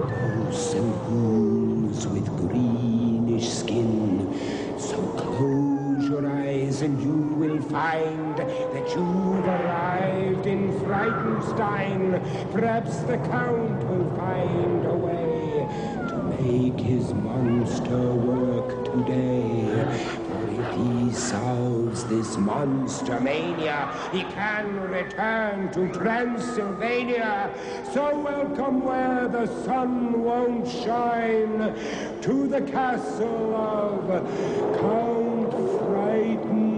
Ghosts and ghouls with greenish skin. So close your eyes and you will find that you've arrived in Frightener. Perhaps the Count will find a way to make his monster work today. For if he solves this monster mania, he can return to Transylvania. So welcome where the sun won't shine, to the castle of Count Frightener.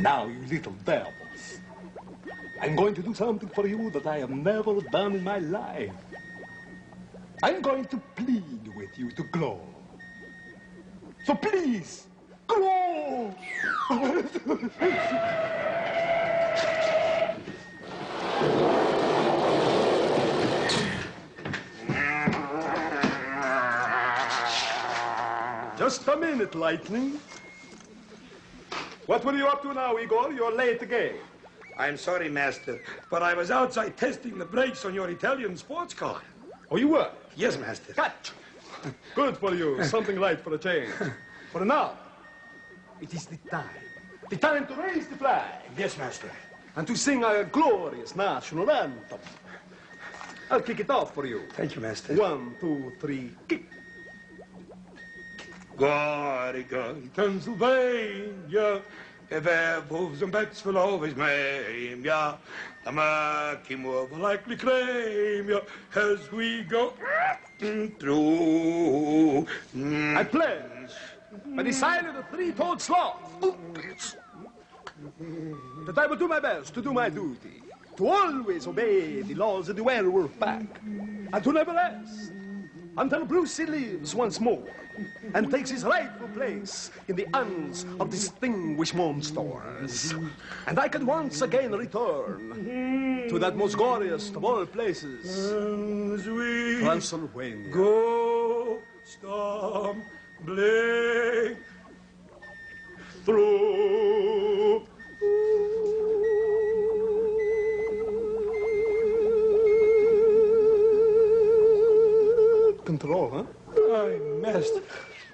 Now, you little devils, I'm going to do something for you that I have never done in my life. I'm going to plead with you to glow. So please, glow! Just a minute, Lightning. What were you up to now, Igor? You're late again. I'm sorry, Master, but I was outside testing the brakes on your Italian sports car. Oh, you were? Yes, Master. Cut! Good for you. Something light for a change. For now, it is the time. The time to raise the flag. Yes, Master. And to sing our glorious national anthem. I'll kick it off for you. Thank you, Master. 1, 2, 3, kick. Glory, Pennsylvania, if wolves and bats will always maim ya, the murky moor will likely claim ya as we go through. I pledge by the sign of the three-toed sloth that I will do my best to do my duty, to always obey the laws of the werewolf pack, and to never rest until Brucie lives once more and takes his rightful place in the annals of distinguished monsters. And I can once again return to that most glorious of all places, Transylvania. Go stumbling through. Control, huh? Aye, Master.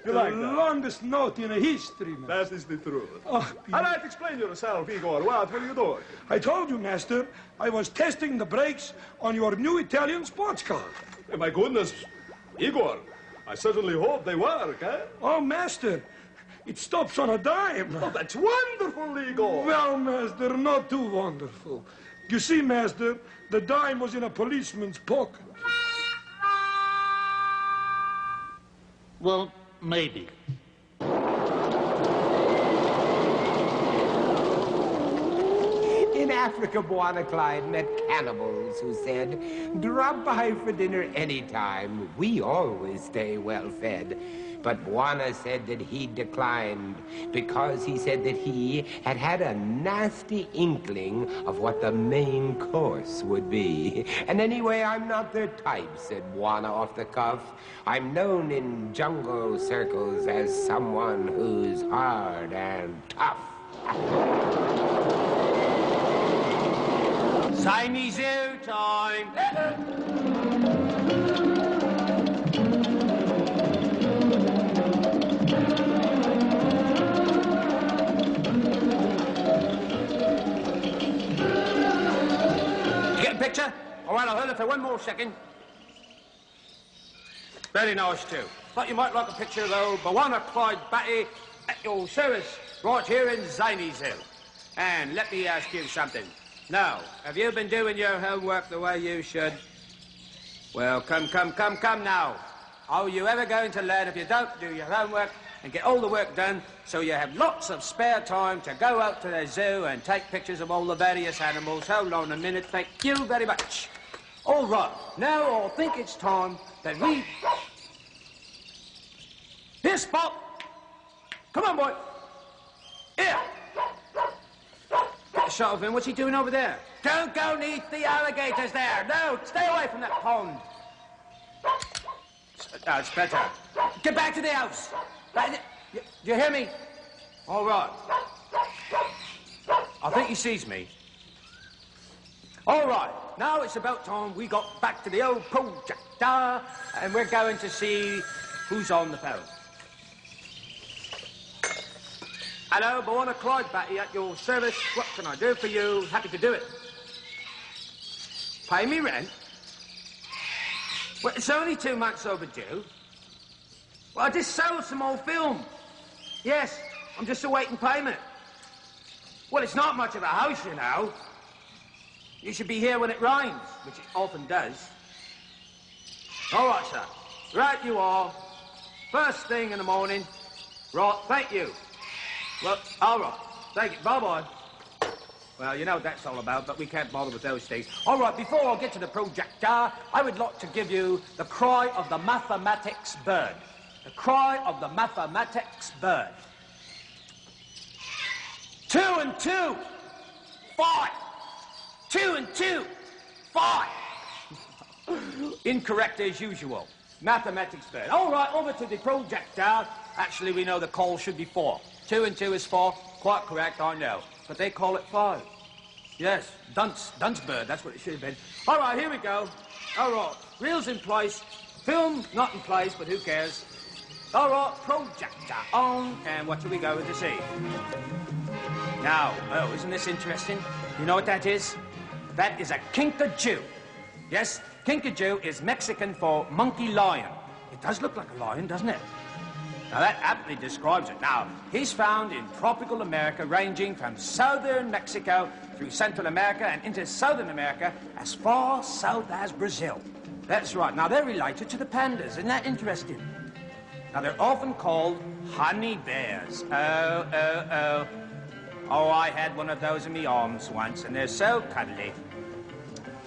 You the like that? longest note in history, Master. That is the truth. Oh, All right, explain yourself, Igor. What were you doing? I told you, Master, I was testing the brakes on your new Italian sports car. Hey, my goodness, Igor, I certainly hope they work, eh? Oh, Master, it stops on a dime. Oh, that's wonderful, Igor. Well, Master, not too wonderful. You see, Master, the dime was in a policeman's pocket. Well, maybe. In Africa, Bwana Clyde met cannibals who said, "Drop by for dinner anytime. We always stay well fed." But Bwana said that he declined because he said that he had had a nasty inkling of what the main course would be. And anyway, I'm not their type, said Bwana off the cuff. I'm known in jungle circles as someone who's hard and tough. Zany Zoo time! Get a picture? All right, I'll hold it for one more second. Very nice, too. But you might like a picture of old Bwana Clyde Batty at your service right here in Zany Zoo. And let me ask you something. Now, have you been doing your homework the way you should? Well, come now. Are you ever going to learn if you don't do your homework and get all the work done so you have lots of spare time to go out to the zoo and take pictures of all the various animals. Hold on a minute, thank you very much. All right, now I think it's time that we... Here, Spot! Come on, boy! Here! Get a shot of him. What's he doing over there? Don't go and eat the alligators there. No, stay away from that pond. That's better. Get back to the house. Do you hear me? All right. I think he sees me. All right. Now it's about time we got back to the old projector, and we're going to see who's on the phone. Hello, Bawana Clyde Batty at your service. What can I do for you? Happy to do it. Pay me rent? Well, it's only 2 months overdue. Well, I just sold some old film. Yes, I'm just awaiting payment. Well, it's not much of a house, you know. You should be here when it rains, which it often does. All right, sir. Right you are. First thing in the morning. Right, thank you. Well, all right. Thank you. Bye-bye. Well, you know what that's all about, but we can't bother with those things. All right, before I get to the projector, I would like to give you the cry of the mathematics bird. The cry of the mathematics bird. 2 and 2, 5. 2 and 2, 5. Incorrect as usual. Mathematics bird. All right, over to the projector. Actually, we know the call should be 4. 2 and 2 is 4. Quite correct, I know. But they call it 5. Yes, dunce bird, that's what it should have been. All right, here we go. All right, reels in place. Film not in place, but who cares? All right, projector on, and what are we going to see? Now, oh, isn't this interesting? You know what that is? That is a kinkajou. Yes, kinkajou is Mexican for monkey lion. It does look like a lion, doesn't it? Now, that aptly describes it. Now, he's found in tropical America, ranging from southern Mexico through Central America and into Southern America as far south as Brazil. That's right. Now, they're related to the pandas. Isn't that interesting? Now, they're often called honey bears. Oh, I had one of those in my arms once, and they're so cuddly.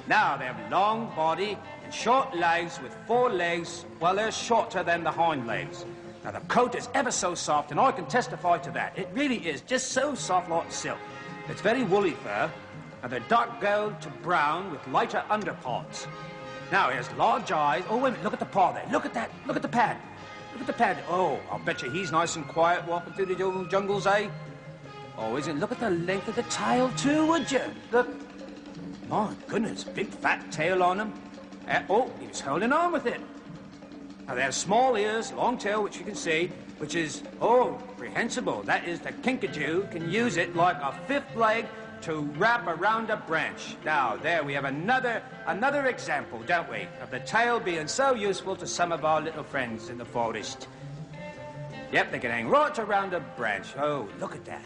Now, they have long body and short legs with 4 legs. Well, they're shorter than the hind legs. Now, the coat is ever so soft, and I can testify to that. It really is just so soft like silk. It's very woolly fur, and they're dark gold to brown with lighter underparts. Now, he has large eyes. Oh, wait a minute, look at the paw there. Look at that. Look at the pad. Look at the pad. Oh, I'll bet you he's nice and quiet walking through the jungles, eh? Oh, isn't it? Look at the length of the tail, too, would you? Look. My goodness, big fat tail on him. Oh, he was holding on with it. Now, they have small ears, long tail, which you can see, which is, oh, reprehensible. That is, the kinkajou can use it like a 5th leg to wrap around a branch. Now, there we have another example, don't we, of the tail being so useful to some of our little friends in the forest. Yep, they can hang right around a branch. Oh, look at that.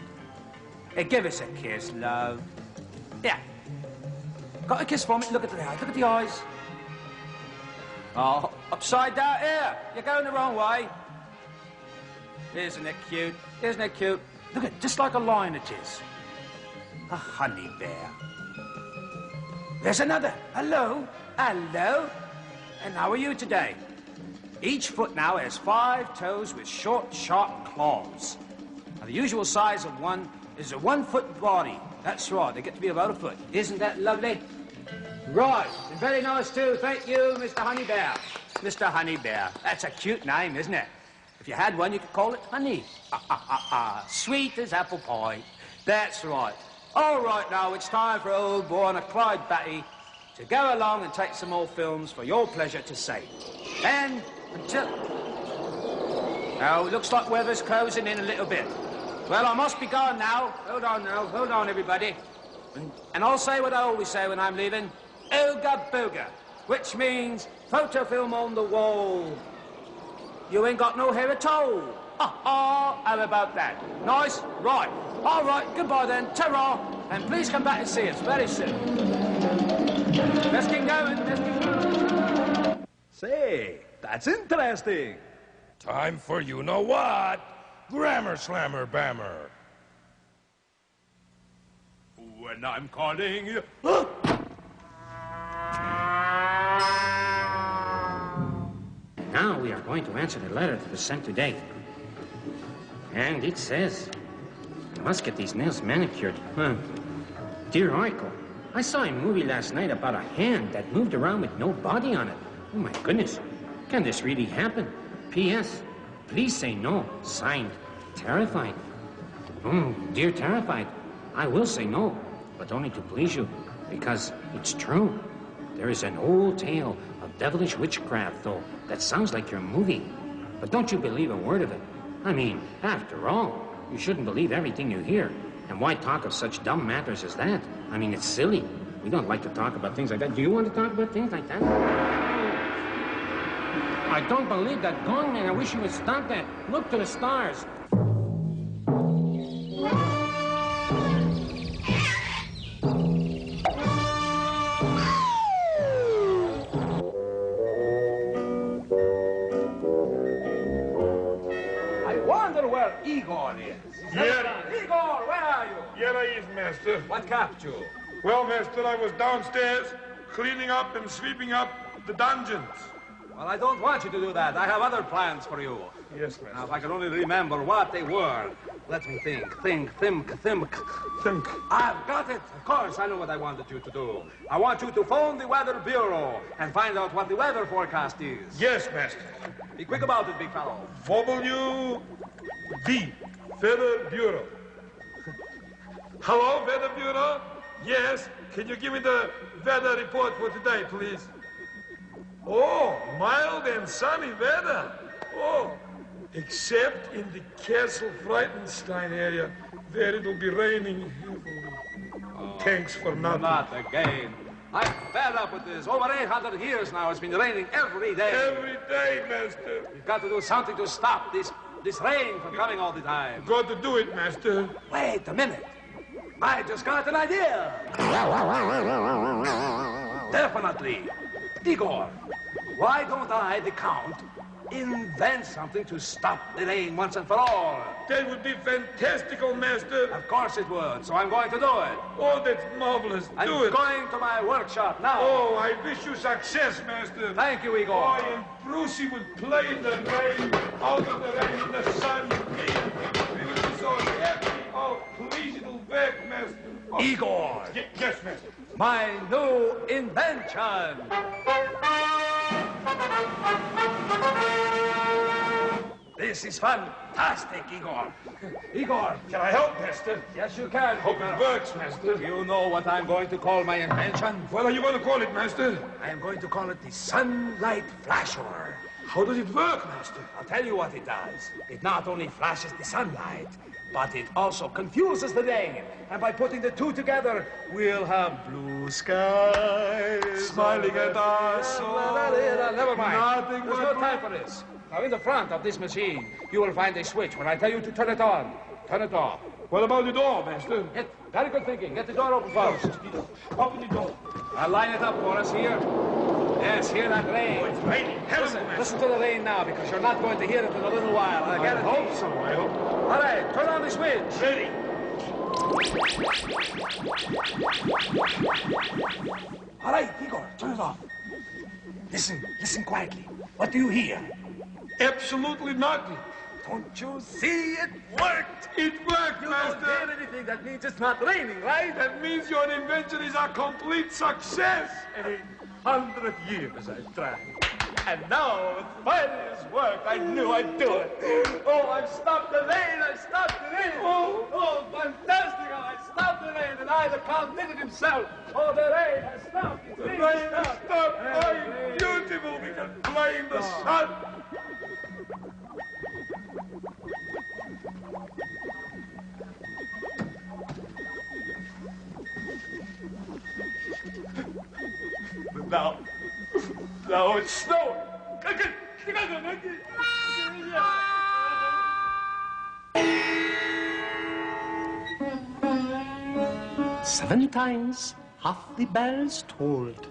Hey, give us a kiss, love. Yeah. Got a kiss for me? Look at the eyes. Look at the eyes. Oh, upside down here. You're going the wrong way. Isn't it cute? Isn't it cute? Look at it, just like a lion it is. A honey bear. There's another. Hello. Hello. And how are you today? Each foot now has 5 toes with short, sharp claws. Now, the usual size of one is a 1-foot body. That's right, they get to be about a foot. Isn't that lovely? Right, and very nice too. Thank you, Mr. Honey Bear. Mr. Honey Bear. That's a cute name, isn't it? If you had one, you could call it Honey. Sweet as apple pie. That's right. All right, now it's time for old Bawana Clyde Batty to go along and take some more films for your pleasure to see. And until... Oh, it looks like weather's closing in a little bit. Well, I must be gone now. Hold on now. Hold on, everybody. And I'll say what I always say when I'm leaving. Ooga booga, which means photo film on the wall. You ain't got no hair at all. How about that? Nice? Right. All right, goodbye then. Ta-ra. And please come back and see us very soon. Let's get going. Let's get going. Say, that's interesting. Time for you know what? Grammar slammer bammer. When I'm calling you... Now we are going to answer the letter that was sent today. And it says, I must get these nails manicured. Dear Oracle, I saw a movie last night about a hand that moved around with no body on it. Oh my goodness, can this really happen? P.S. Please say no. Signed, Terrified. Dear Terrified, I will say no, but only to please you, because it's true. There is an old tale of devilish witchcraft, though, that sounds like your movie. But don't you believe a word of it. I mean, after all, you shouldn't believe everything you hear. And why talk of such dumb matters as that? I mean, it's silly. We don't like to talk about things like that. Do you want to talk about things like that? I don't believe that gong, man. I wish you would stop that. Look to the stars. Igor is. Yeah. Igor, where are you? Here I is, master. What kept you? Well, master, I was downstairs cleaning up and sweeping up the dungeons. Well, I don't want you to do that. I have other plans for you. Yes, master. Now, if I could only remember what they were. Let me think. Think. I've got it. Of course, I know what I wanted you to do. I want you to phone the Weather Bureau and find out what the weather forecast is. Yes, master. Be quick about it, big fellow. W.V. Weather Bureau. Hello, Weather Bureau? Yes. Can you give me the weather report for today, please? Oh, mild and sunny weather. Oh, except in the Castle Frightener area, where it'll be raining heavily. Oh, thanks for nothing. Not again. I'm fed up with this. Over 800 years now, it's been raining every day. Every day, master. You've got to do something to stop this rain from coming all the time. Got to do it, master. Wait a minute. I just got an idea. Definitely. Igor, why don't I, the Count, invent something to stop the rain once and for all? That would be fantastical, master. Of course it would, so I'm going to do it. Oh, that's marvelous. I'm Do it. going to my workshop now. Oh, I wish you success, master. Thank you, Igor. Oh, and Brucie would play in the rain, out of the rain, in the sun, with me. We would be so happy. Oh, please, it'll work, master. Oh. Igor. Yes, master. My new invention. This is fantastic, Igor. Igor. Can I help, master? Yes, you can. Hope it works, master. You know what I'm going to call my invention? What are you going to call it, master? I am going to call it the sunlight flasher. How does it work, master? I'll tell you what it does. It not only flashes the sunlight, but it also confuses the rain. And by putting the two together, we'll have blue skies. Smiling at us. Never mind. Nothing There's no time for this. Now, in the front of this machine, you will find a switch. When I tell you to turn it on, turn it off. What about the door, master? Very good thinking. Get the door open first. Open the door. I'll line it up for us here. Yes, hear that rain. Oh, it's raining. Listen to the rain now, because you're not going to hear it in a little while. I hope so, I hope. All right, turn on the switch. Ready. All right, Igor, turn it off. Listen quietly. What do you hear? Absolutely nothing. Don't you see it worked? It worked, You master. don't hear anything. That means it's not raining, right? That means your invention is a complete success. 100 years I've tried. And now it finally has worked. I knew I'd do it. Oh, I've stopped the rain. I stopped the rain. Oh, fantastic. I stopped the rain. And I, the Count, did it himself. Oh, the rain has stopped. The rain has stopped. Oh, beautiful. We can play in the sun. Now it's snowing. 7 times half the bells tolled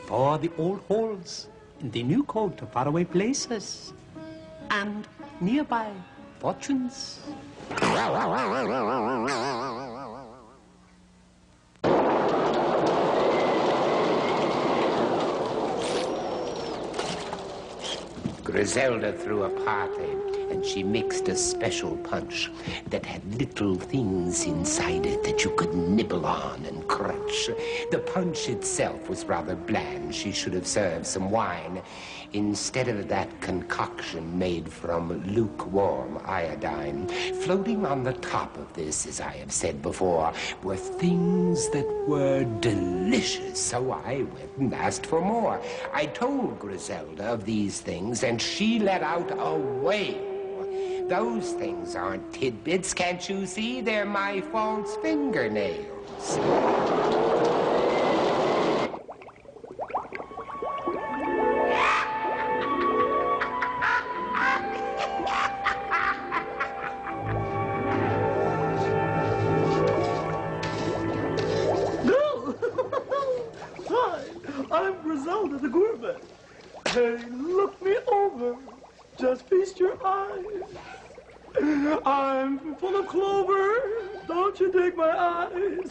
for the old halls in the new coat of faraway places, and nearby fortunes. Griselda threw a party, and she mixed a special punch that had little things inside it that you could nibble on and crunch. The punch itself was rather bland. She should have served some wine instead of that concoction made from lukewarm iodine. Floating on the top of this, as I have said before, were things that were delicious, so I went and asked for more. I told Griselda of these things, and she let out a wail. Those things aren't tidbits, can't you see? They're my false fingernails. Hi, I'm Griselda the gourmet. Hey, look me over. Just feast your eyes. I'm full of clover. Don't you dig my eyes?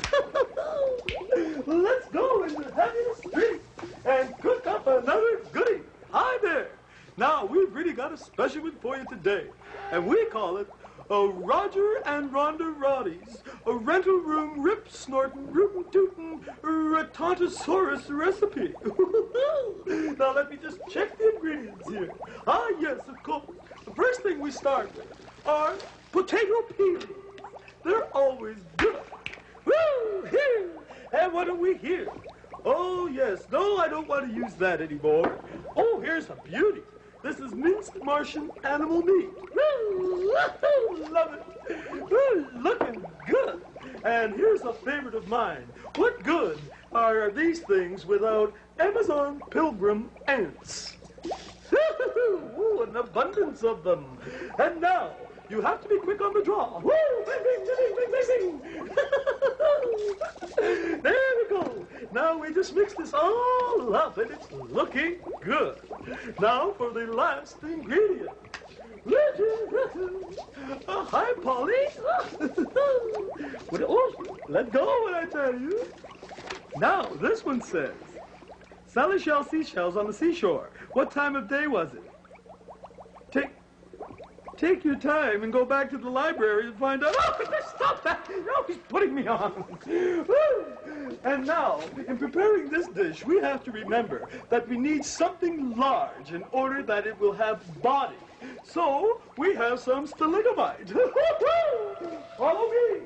Let's go in the heaviest street and cook up another goodie. Hi there. Now, we've really got a special one for you today, and we call it a Roger and Rhonda Roddy's, a rental room rip-snorting, rootin'-tootin' Ratontosaurus recipe. Now, let me just check the ingredients here. Ah, yes, of course. The first thing we start with are potato peelings. They're always good. Woo! Here! And what do we hear? Oh, yes. No, I don't want to use that anymore. Oh, here's a beauty. This is minced Martian animal meat. Woo! Love it. Woo! Looking good. And here's a favorite of mine. What good are these things without Amazon pilgrim ants? Ooh, an abundance of them. And now, you have to be quick on the draw. Woo! Bing, bing, bing, bing, bing, bing. There we go. Now we just mix this all up, and it's looking good. Now for the last ingredient. Hi, Polly. Let go when I tell you. Now, this one says, Sally shell seashells on the seashore. What time of day was it? Take your time and go back to the library and find out. Oh, stop that! No, he's putting me on. And now, in preparing this dish, we have to remember that we need something large in order that it will have body. So, we have some stalagmite. Follow me.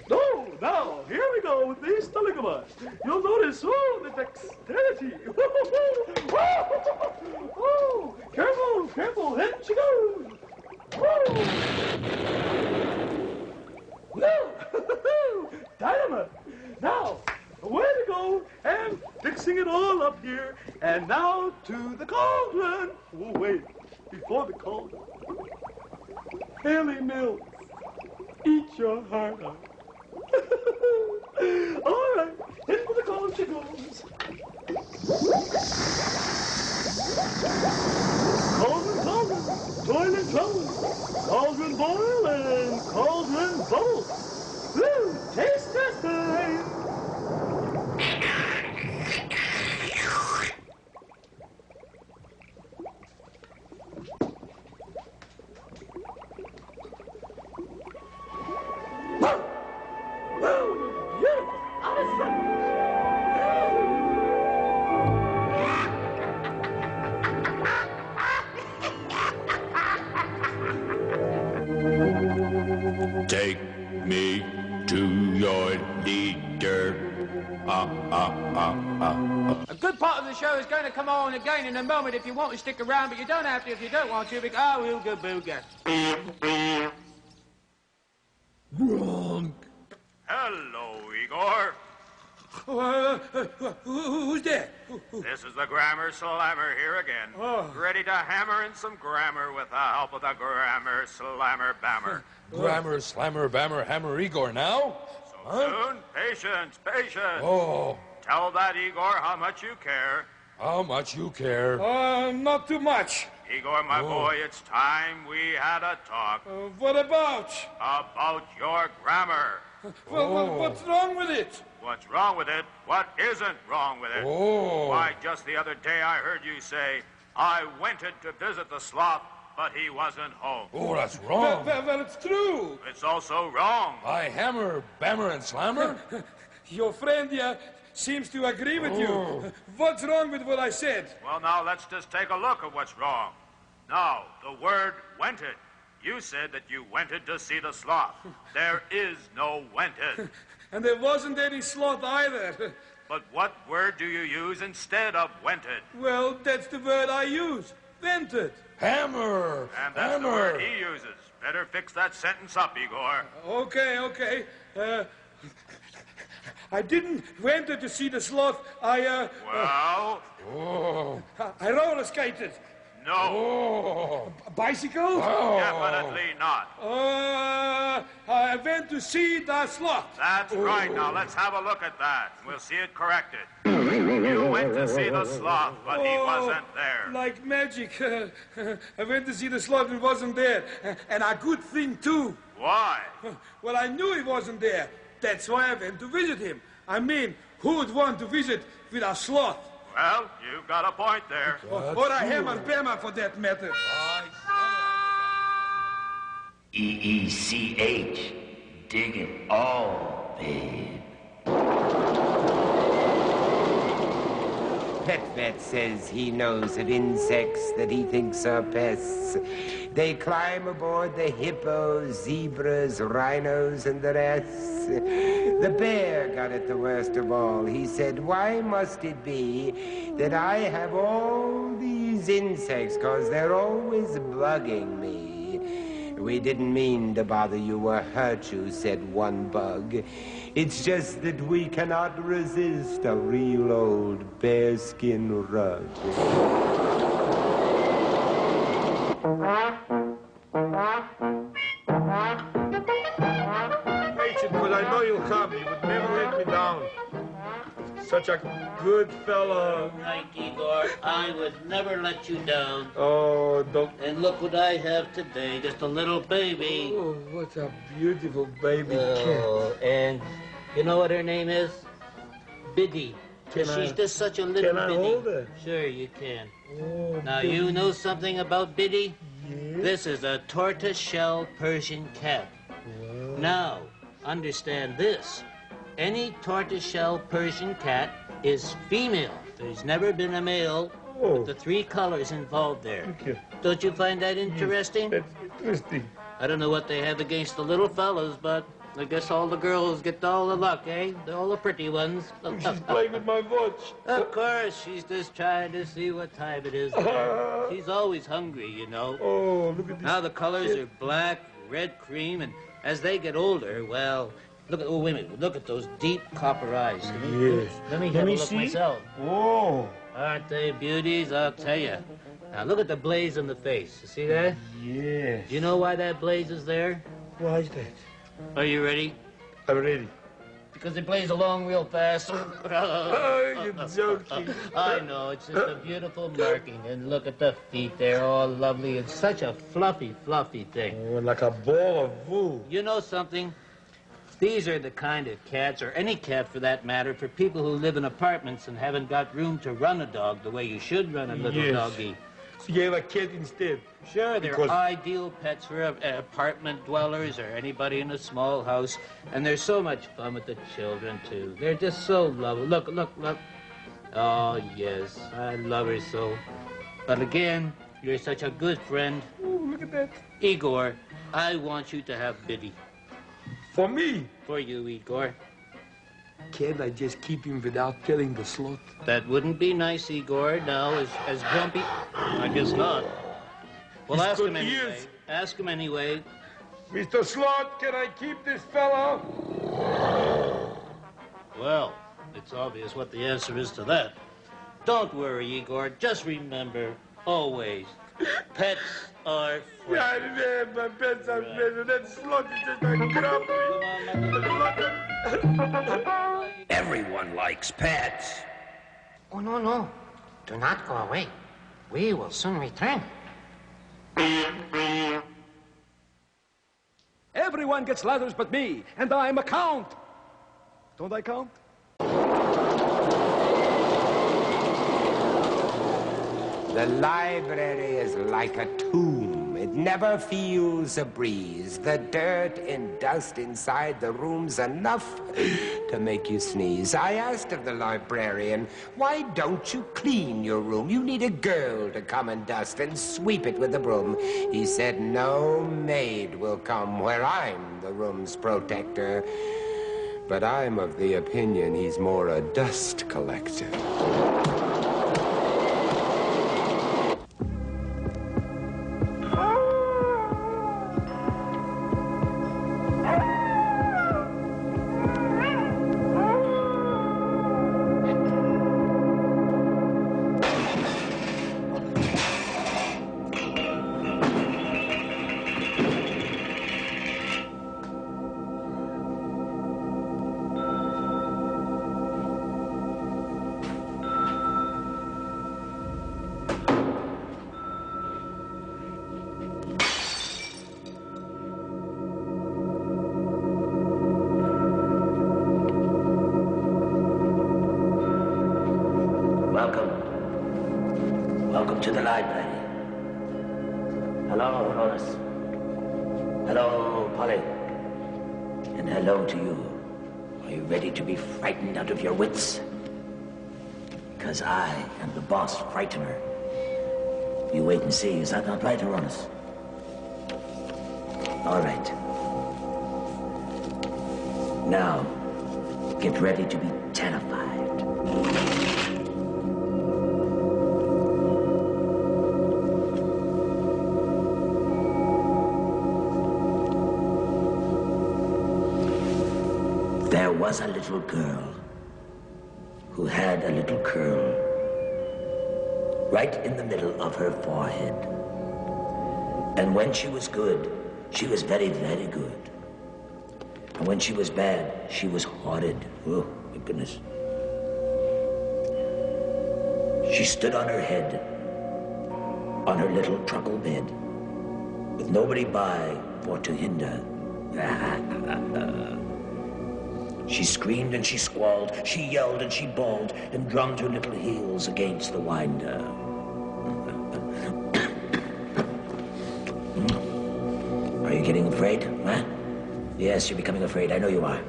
Oh, now, here we go with these stalagmites. You'll notice, oh, the dexterity. Oh, careful, careful, in she goes. Woo! Dynamite. Now, away to go, and fixing it all up here. And now to the cauldron. Oh, wait, before the cauldron. Haley Mills, eat your heart out. All right, in for the cauldron she goes. Cauldron, cauldron, toilet trouble. Cauldron boil and cauldron bowl. Woo, taste test time. Take me to your leader. A good part of the show is going to come on again in a moment if you want to stick around, but you don't have to if you don't want to, because I will go booga. Hello, Igor. Who's that? This is the Grammar Slammer here again. Ready to hammer in some grammar with the help of the Grammar Slammer Bammer. Grammar, slammer, bammer, hammer, Igor now? So soon? Patience, patience. Oh. Tell that Igor how much you care, How much you care? Not too much. Igor, my boy, it's time we had a talk. What about? About your grammar. Well, what's wrong with it? What's wrong with it? What isn't wrong with it? Oh. Why, just the other day I heard you say, I wanted to visit the sloth, but he wasn't home. Oh, that's wrong. Well, it's true. It's also wrong. I hammer, bammer, and slammer? Your friend here seems to agree with you. What's wrong with what I said? Well, now let's just take a look at what's wrong. Now, the word wented. You said that you wanted to see the sloth. There is no wented. And there wasn't any sloth either. But what word do you use instead of wented? Well, that's the word I use. Vented. Hammer! And that's the word he uses. Better fix that sentence up, Igor. Okay. I didn't went to see the sloth. Well? I roller skated. No. A bicycle? Definitely not. I went to see the sloth. That's right. Now let's have a look at that. We'll see it corrected. You went to see the sloth, but he wasn't there. Like magic. I went to see the sloth and wasn't there. And a good thing, too. Why? Well, I knew he wasn't there. That's why I went to visit him. I mean, who would want to visit with a sloth? Well, you've got a point there. Or a hammer bammer, for that matter. EECH. Dig it all, babe. Pet Vet says he knows of insects that he thinks are pests. They climb aboard the hippos, zebras, rhinos, and the rest. The bear got it the worst of all. He said, why must it be that I have all these insects, 'cause they're always bugging me? We didn't mean to bother you or hurt you, said one bug. It's just that we cannot resist a real old bearskin rug. But I know you'll come. You would never let me down. Such a good fella. Right, Igor. I would never let you down. Oh, don't. And look what I have today. Just a little baby. Oh, what a beautiful baby Oh, and you know what her name is? Biddy. She's just such a little Can I Biddy. hold her? Sure, you can. Oh, Now, you know something about Biddy? yes. This is a tortoise-shell Persian cat. Wow. Now, understand this. Any tortoise-shell Persian cat is female. There's never been a male with the three colors involved there. Okay. Don't you find that interesting? That's interesting. I don't know what they have against the little fellas, but I guess all the girls get all the luck, eh? All the pretty ones. She's playing with my watch. Of course, she's just trying to see what time it is. She's always hungry, you know. Oh, look at this. Now the colors are black, red, cream, and as they get older, well, look at, oh, wait a minute, look at those deep copper eyes. Yes. Let me have a look see. myself. Oh. Aren't they beauties? I'll tell you. Now look at the blaze on the face. You see that? Yes. Do you know why that blaze is there? Why is that? Are you ready? I'm ready. Because it plays along real fast. Oh, you're joking. I know, it's just a beautiful marking. And look at the feet, they're all lovely. It's such a fluffy, fluffy thing. Oh, like a ball of wool. You know something? These are the kind of cats, or any cat for that matter, for people who live in apartments and haven't got room to run a dog the way you should run a little Yes. doggy. So you have a cat instead. Sure, they're Because- ideal pets for apartment dwellers or anybody in a small house. And they're so much fun with the children, too. They're just so lovely. Look, look, look. Oh, yes, I love her so. But again, you're such a good friend. Oh, look at that. Igor, I want you to have Biddy. For me. For you, Igor. Can't I just keep him without killing the sloth? That wouldn't be nice, Igor. No, as grumpy. I guess not. Well, He's ask got him anyway. ears. Ask him anyway. Mr. Sloth, can I keep this fella? Well, it's obvious what the answer is to that. Don't worry, Igor. Just remember, always, pets are free. Yeah, yeah, my pets are better. That sloth is just a grumpy. Everyone likes pets. Oh, no. Do not go away. We will soon return. Everyone gets ladders but me, and I'm a count. Don't I count? The library is like a tomb. It never feels a breeze. The dirt and dust inside the room's enough to make you sneeze. I asked of the librarian, why don't you clean your room? You need a girl to come and dust and sweep it with a broom. He said no maid will come where I'm the room's protector. But I'm of the opinion he's more a dust collector. Welcome to the library. Hello, Horace. Hello, Polly. And hello to you. Are you ready to be frightened out of your wits? Because I am the boss frightener. You wait and see. Is that not right, Horace? All right. Now, get ready to be terrified. There was a little girl who had a little curl right in the middle of her forehead. And when she was good, she was very, very good. And when she was bad, she was horrid. Oh, my goodness. She stood on her head, on her little truckle bed, with nobody by for to hinder. She screamed and she squalled, she yelled and she bawled, and drummed her little heels against the winder. Are you getting afraid, huh? Yes, you're becoming afraid. I know you are.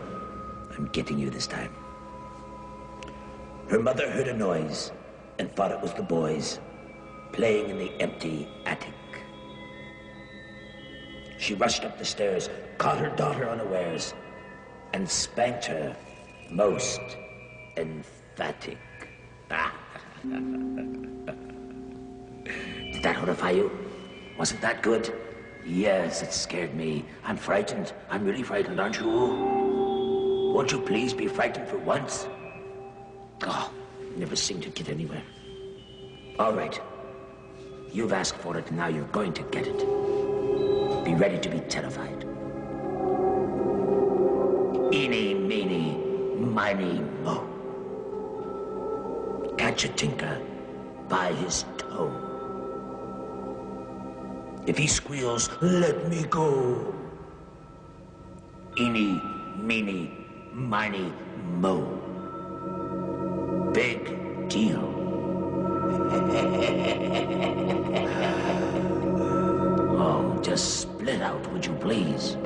I'm getting you this time. Her mother heard a noise and thought it was the boys playing in the empty attic. She rushed up the stairs, caught her daughter unawares, and spanked her most emphatic. Did that horrify you? Wasn't that good? Yes, it scared me. I'm frightened. I'm really frightened, aren't you? Won't you please be frightened for once? Oh, never seem to get anywhere. All right. You've asked for it, and now you're going to get it. Be ready to be terrified. Eeny, meeny, miny, mo. Catch a tinker by his toe. If he squeals, let me go. Eeny, meeny, miny, mo. Big deal. Oh, just split out, would you please?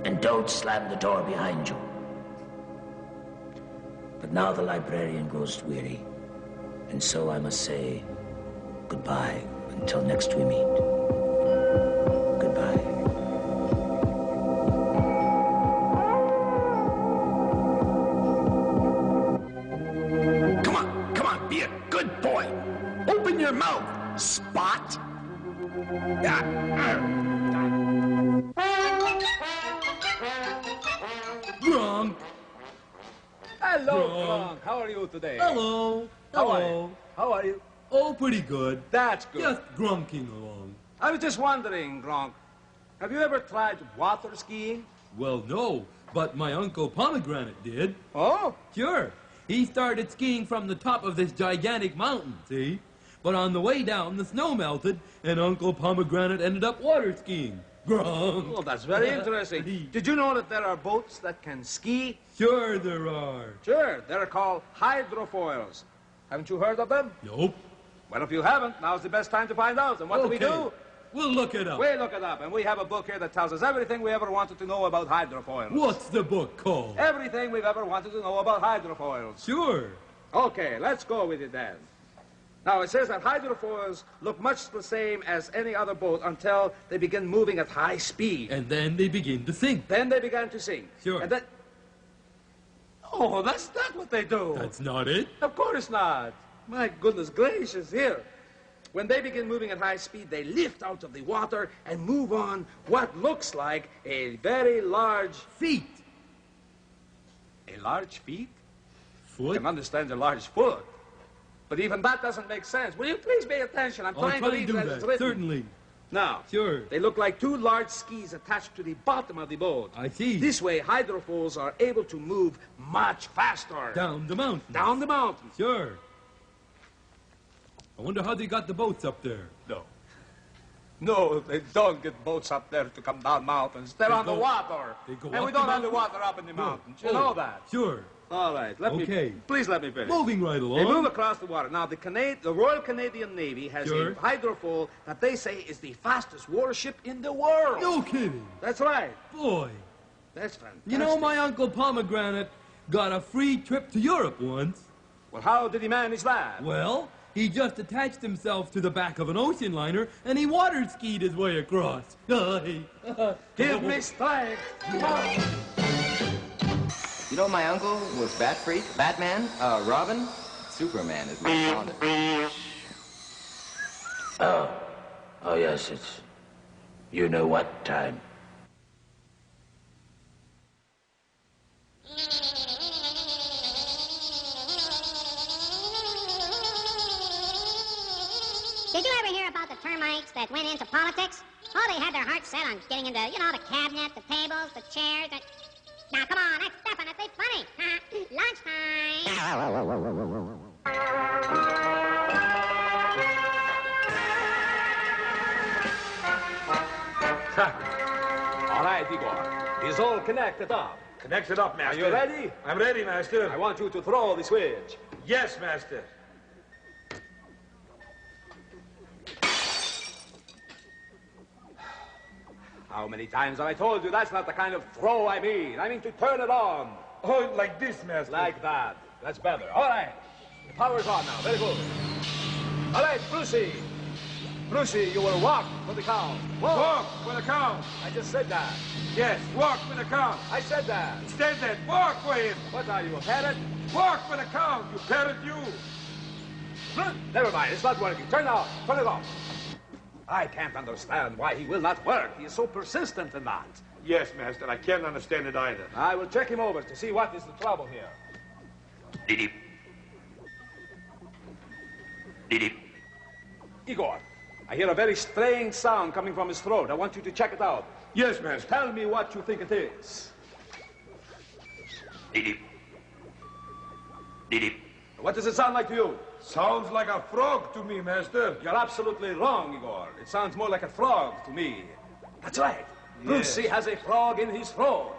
And don't slam the door behind you. But now the librarian grows weary, and so I must say goodbye until next we meet. Goodbye. Come on, be a good boy. Open your mouth, Spot. Gronk. Hello, Gronk. How are you today? Hello. How are Hello. you? How are you? Oh, pretty good. That's good. Just grunking along. I was just wondering, Gronk, have you ever tried water skiing? Well, no, but my Uncle Pomegranate did. Oh? Sure. He started skiing from the top of this gigantic mountain, see? But on the way down, the snow melted, and Uncle Pomegranate ended up water skiing. Gronk. Well, that's very interesting. Did you know that there are boats that can ski? Sure there are. Sure, they're called hydrofoils. Haven't you heard of them? Nope. Well, if you haven't, now's the best time to find out. And what do we do? We'll look it up. We look it up, and we have a book here that tells us everything we ever wanted to know about hydrofoils. What's the book called? Everything we've ever wanted to know about hydrofoils. Sure. Okay, let's go with it then. Now, it says that hydrofoils look much the same as any other boat until they begin moving at high speed. And then they begin to sink. Then they began to sink. Sure. And then... Oh, that's not what they do. That's not it? Of course not. My goodness gracious, here. When they begin moving at high speed, they lift out of the water and move on what looks like a very large feet. A large feet? Foot? I can understand a large foot. But even that doesn't make sense. Will you please pay attention? I'm trying to read do as it's that. written. Certainly. Now, sure. They look like two large skis attached to the bottom of the boat. I see. This way, hydrofoils are able to move much faster. Down the mountain. Down the mountain. Sure. I wonder how they got the boats up there. No. No, they don't get boats up there to come down mountains. They're on the water. They go and we don't have the water up in the mountains. You know that. Sure. All right. Please let me finish. Moving right along. They move across the water. Now, the Royal Canadian Navy has Sure. a hydrofoil that they say is the fastest warship in the world. No kidding. That's right. Boy. That's fantastic. You know, my Uncle Pomegranate got a free trip to Europe once. Well, how did he manage that? Well, he just attached himself to the back of an ocean liner, and he water skied his way across. Give me strength. You know, my uncle was Bat-Freak, Batman, Robin, Superman is my father. Oh, yes, it's you know what time. Did you ever hear about the termites that went into politics? Oh, they had their hearts set on getting into, you know, the cabinet, the tables, the chairs. Now, come on, that's definitely funny. Lunchtime. All right, Igor. It's all connected up. Connected up, master. Are you ready? I'm ready, master. I want you to throw the switch. Yes, master. How many times have I told you that's not the kind of throw I mean? I mean to turn it on. Oh, like this, master. Like that. That's better. All right. The power's on now. Very good. All right, Brucie. Brucie, you will walk for the count. Walk for the count. I just said that. Yes, walk for the count. I said that. Instead that, walk for him. What are you, a parrot? Walk for the count, you parrot, you. Never mind, it's not working. Turn it off. Turn it off. I can't understand why he will not work. He is so persistent in that. Yes, master, I can't understand it either. I will check him over to see what is the trouble here. Diddy. Diddy. Igor, I hear a very strange sound coming from his throat. I want you to check it out. Yes, master. Tell me what you think it is. Diddy. Diddy. What does it sound like to you? Sounds like a frog to me, master. You're absolutely wrong, Igor. It sounds more like a frog to me. That's right. Yes. Brucie has a frog in his throat.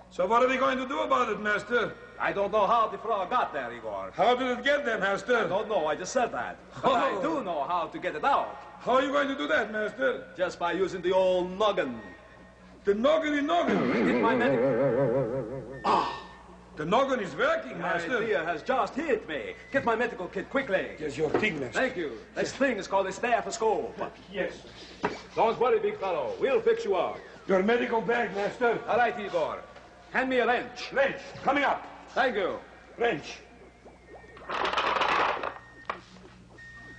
So what are we going to do about it, master? I don't know how the frog got there, Igor. How did it get there, master? I don't know. I just said that. But I do know how to get it out. How are you going to do that, master? Just by using the old noggin. The noggin. Get my medical... Ah! The noggin is working, My master. idea has just hit me. Get my medical kit quickly. Yes, your thing, master. Thank you. This thing is called a stethoscope. Yes. Don't worry, big fellow. We'll fix you up. Your medical bag, master. All right, Igor. Hand me a wrench. Wrench, coming up. Thank you. Wrench.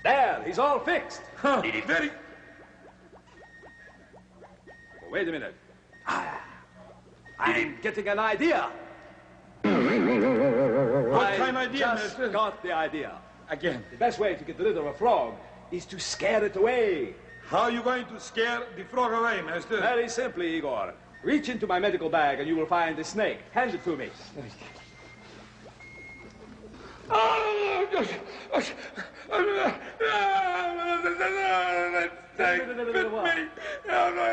There, he's all fixed. Huh. Very... Wait a minute. I'm getting an idea. What kind of idea, just master? got the idea. Again. The best way to get rid of a frog is to scare it away. How are you going to scare the frog away, master? Very simply, Igor. Reach into my medical bag and you will find the snake. Hand it to me.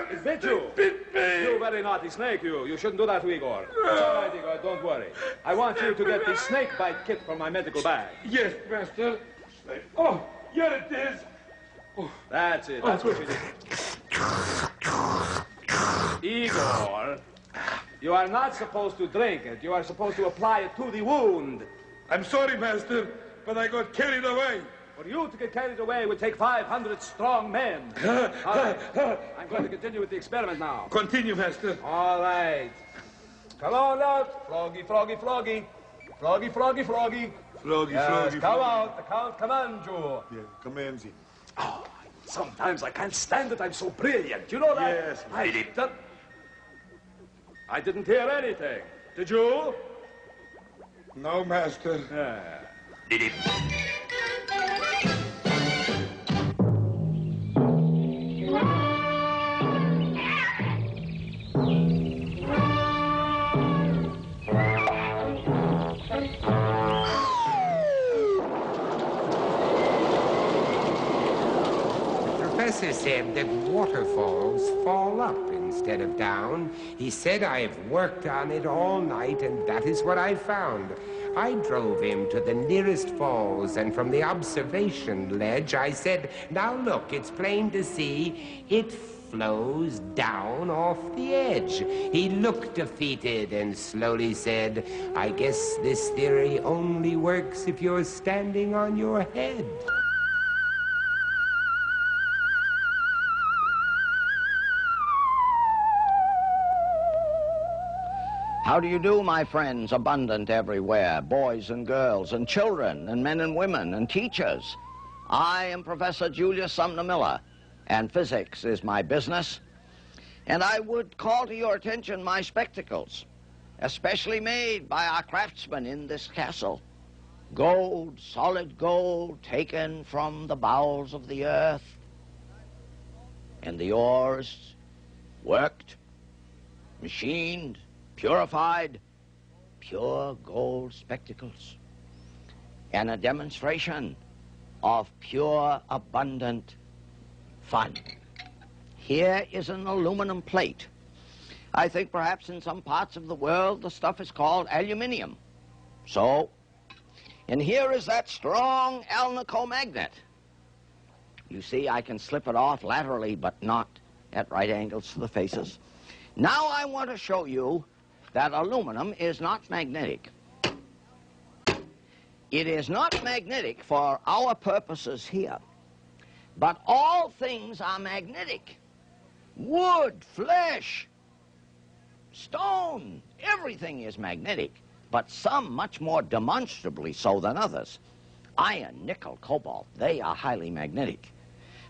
It bit you. Bit me. You very naughty snake, you. You shouldn't do that to Igor. It's all right, Igor. Don't worry. I want you to get the snake bite kit from my medical bag. Yes, master. Oh, here it is. Oh. That's it. That's what you do. Igor, you are not supposed to drink it. You are supposed to apply it to the wound. I'm sorry, master, but I got carried away. For you to get carried away would take 500 strong men. All right. I'm going to continue with the experiment now. Continue, master. All right. Come on out. Froggy, froggy, froggy. Froggy, froggy, froggy. Froggy, Yes, froggy, come froggy. out. The count commands you. Yeah, commands him. Oh, sometimes I can't stand it. I'm so brilliant. You know that? Yes. I didn't hear anything. Did you? No, master. The professor said that waterfalls fall up instead of down. He said I've worked on it all night, and that is what I found. I drove him to the nearest falls, and from the observation ledge, I said, now look, it's plain to see, it flows down off the edge. He looked defeated and slowly said, I guess this theory only works if you're standing on your head. How do you do, my friends, abundant everywhere, boys and girls and children and men and women and teachers? I am Professor Julius Sumner Miller, and physics is my business. And I would call to your attention my spectacles, especially made by our craftsmen in this castle. Gold, solid gold, taken from the bowels of the earth. And the ores worked, machined, purified, pure gold spectacles, and a demonstration of pure, abundant fun. Here is an aluminum plate. I think perhaps in some parts of the world the stuff is called aluminium. So, and here is that strong alnico magnet. You see, I can slip it off laterally, but not at right angles to the faces. Now I want to show you that aluminum is not magnetic. It is not magnetic for our purposes here, but all things are magnetic. Wood, flesh, stone, everything is magnetic, but some much more demonstrably so than others. Iron, nickel, cobalt, they are highly magnetic.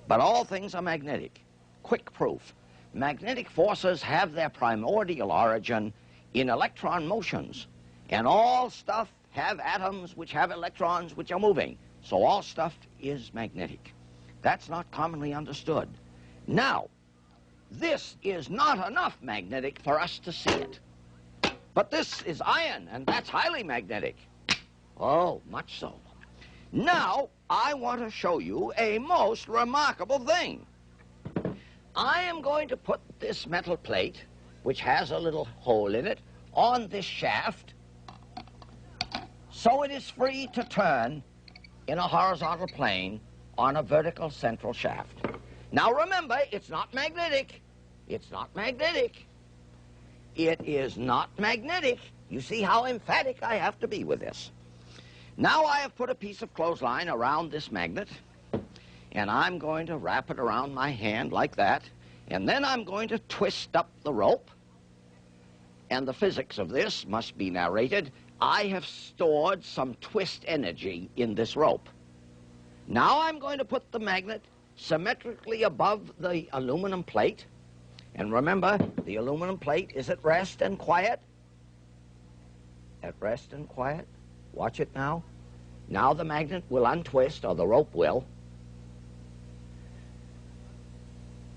But all things are magnetic. Quick proof. Magnetic forces have their primordial origin in electron motions, and all stuff have atoms which have electrons which are moving. So all stuff is magnetic. That's not commonly understood. Now, this is not enough magnetic for us to see it. But this is iron, and that's highly magnetic. Oh, much so. Now, I want to show you a most remarkable thing. I am going to put this metal plate, which has a little hole in it, on this shaft, so it is free to turn in a horizontal plane on a vertical central shaft. Now remember, it's not magnetic. It's not magnetic. It is not magnetic. You see how emphatic I have to be with this. Now I have put a piece of clothesline around this magnet, and I'm going to wrap it around my hand like that, and then I'm going to twist up the rope. And the physics of this must be narrated. I have stored some twist energy in this rope. Now I'm going to put the magnet symmetrically above the aluminum plate. And remember, the aluminum plate is at rest and quiet. At rest and quiet. Watch it now. Now the magnet will untwist, or the rope will.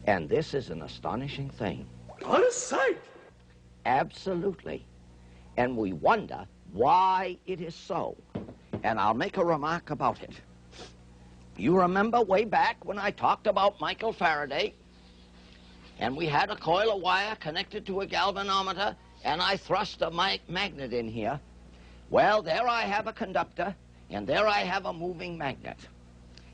And this is an astonishing thing. On a sight! Absolutely. And we wonder why it is so. And I'll make a remark about it. You remember way back when I talked about Michael Faraday, and we had a coil of wire connected to a galvanometer, and I thrust a magnet in here. Well, there I have a conductor, and there I have a moving magnet.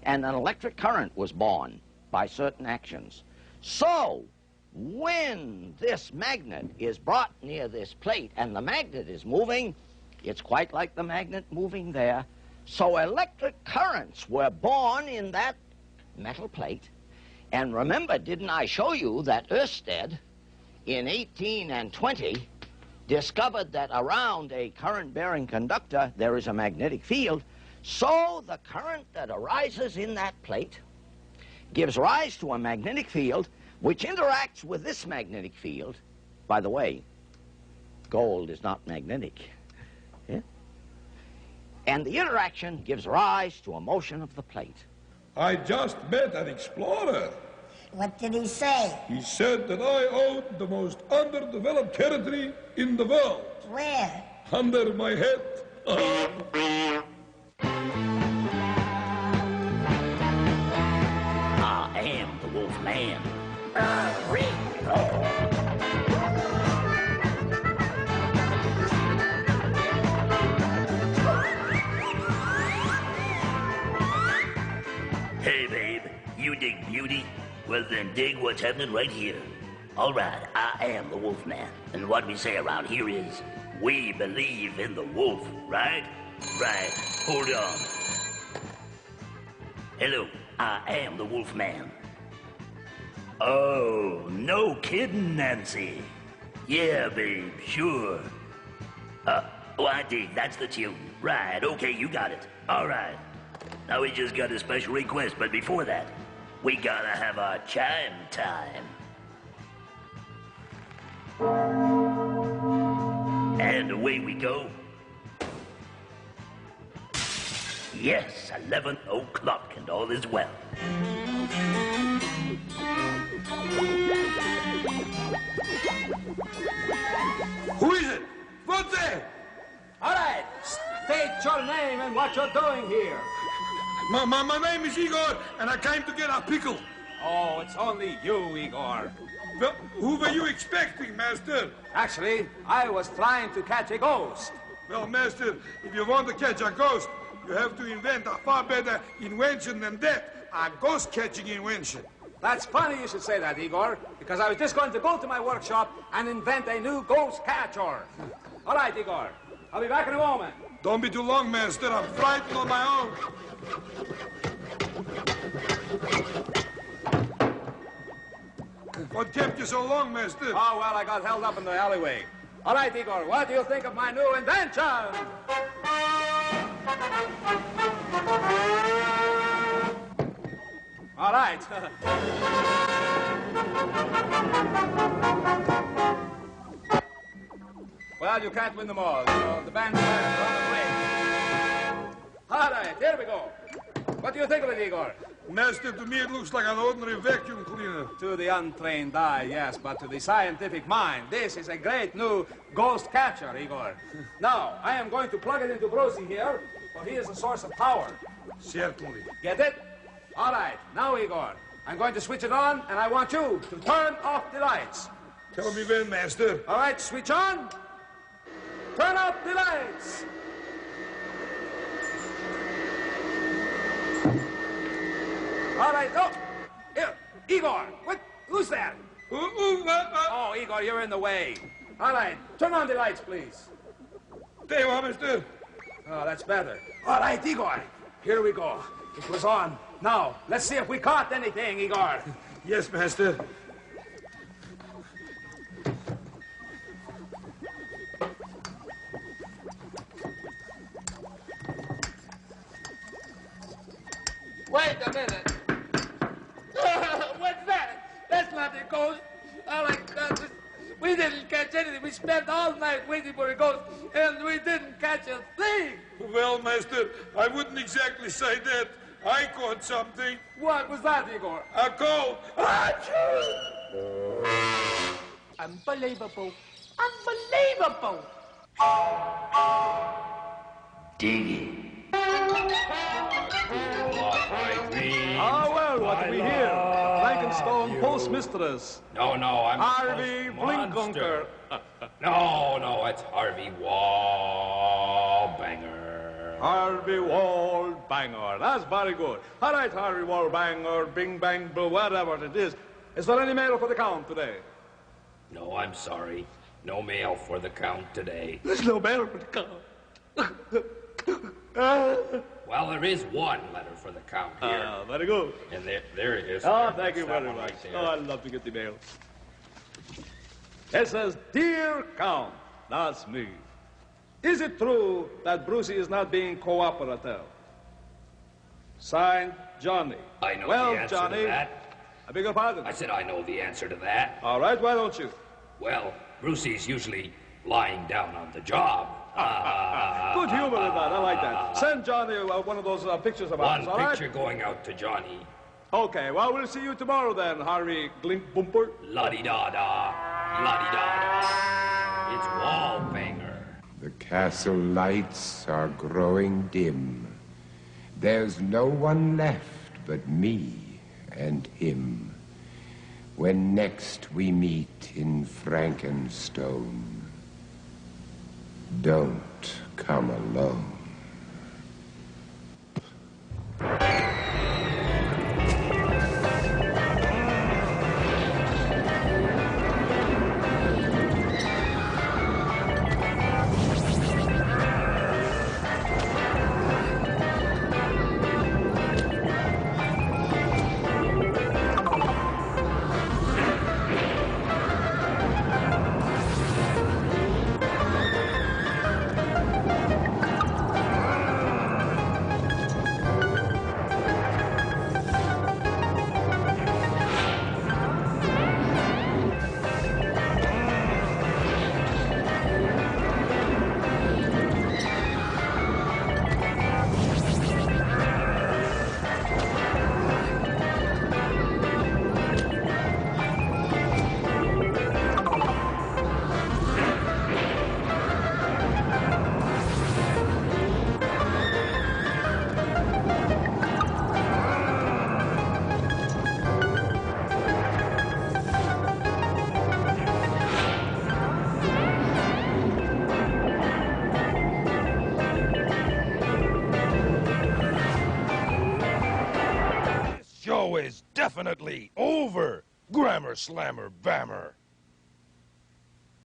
And an electric current was born by certain actions. So, when this magnet is brought near this plate and the magnet is moving, it's quite like the magnet moving there. So electric currents were born in that metal plate. And remember, didn't I show you that Ørsted in 1820 discovered that around a current-bearing conductor there is a magnetic field? So the current that arises in that plate gives rise to a magnetic field which interacts with this magnetic field. By the way, gold is not magnetic. Yeah? And the interaction gives rise to a motion of the plate. I just met an explorer. What did he say? He said that I owned the most underdeveloped territory in the world. Where? Under my head. I am the wolf man. Hey, babe, you dig beauty? Well, then dig what's happening right here. All right, I am the wolf man. And what we say around here is, we believe in the wolf, right? Right, hold on. Hello, I am the wolf man. Oh, no kidding, Nancy. Yeah, babe, sure. Oh, I dig, that's the tune. Right, okay, you got it. All right. Now we just got a special request, but before that, we gotta have our chime time. And away we go. Yes, 11 o'clock and all is well. Who is it? What's there? All right, state your name and what you're doing here. My name is Igor, and I came to get a pickle. Oh, it's only you, Igor. Well, who were you expecting, Master? Actually, I was trying to catch a ghost. Well, Master, if you want to catch a ghost, you have to invent a far better invention than that, a ghost-catching invention. That's funny you should say that, Igor, because I was just going to go to my workshop and invent a new ghost catcher. All right, Igor, I'll be back in a moment. Don't be too long, Master. I'm frightened on my own. What kept you so long, Master? Oh, well, I got held up in the alleyway. All right, Igor, what do you think of my new invention? All right. Well, you can't win them all. You know, the band's are on the way. All right, here we go. What do you think of it, Igor? Master, to me it looks like an ordinary vacuum cleaner. To the untrained eye, yes, but to the scientific mind, this is a great new ghost catcher, Igor. Now, I am going to plug it into Brucie here, for he is the source of power. Certainly. Get it? All right, now, Igor, I'm going to switch it on, and I want you to turn off the lights. Tell me when, Master. All right, switch on. Turn off the lights. All right, oh, here, Igor, what, who's that? Oh, Igor, you're in the way. All right, turn on the lights, please. There you are, Master. Oh, that's better. All right, Igor, here we go. It was on. Now, let's see if we caught anything, Igor. Yes, Master. Wait a minute. What's that? That's not a ghost. We didn't catch anything. We spent all night waiting for a ghost, and we didn't catch a thing. Well, Master, I wouldn't exactly say that. I caught something. What was that, Igor? A cold. Unbelievable. Unbelievable! Dig it. Ah, well, what do we hear? Frankenstone postmistress. No, I'm Harvey Blinkunker. No, it's Harvey Wallbanger. Harvey Wallbanger. That's very good. All right, Harvey Wallbanger, Bing Bang Blue, whatever it is. Is there any mail for the count today? No, I'm sorry. No mail for the count today. There's no mail for the count. Well, there is one letter for the count here. Ah, very good. And there it is. Oh, thank you very much. Oh, I love to get the mail. It says, Dear Count, that's me. Is it true that Brucie is not being cooperative? Signed, Johnny. I know well, the answer Johnny, to that. I beg your pardon. I said I know the answer to that. All right, why don't you? Well, Brucie's usually lying down on the job. Good humor in that. I like that. Send Johnny one of those pictures of ours, all One right? picture going out to Johnny. Okay, well, we'll see you tomorrow then, Harvey Glink Bumper. La-di-da-da. La-di-da-da. It's Wallbanger. The castle lights are growing dim. There's no one left but me and him. When next we meet in Frankenstone, don't come alone. Is definitely over, Grammar Slammer Bammer.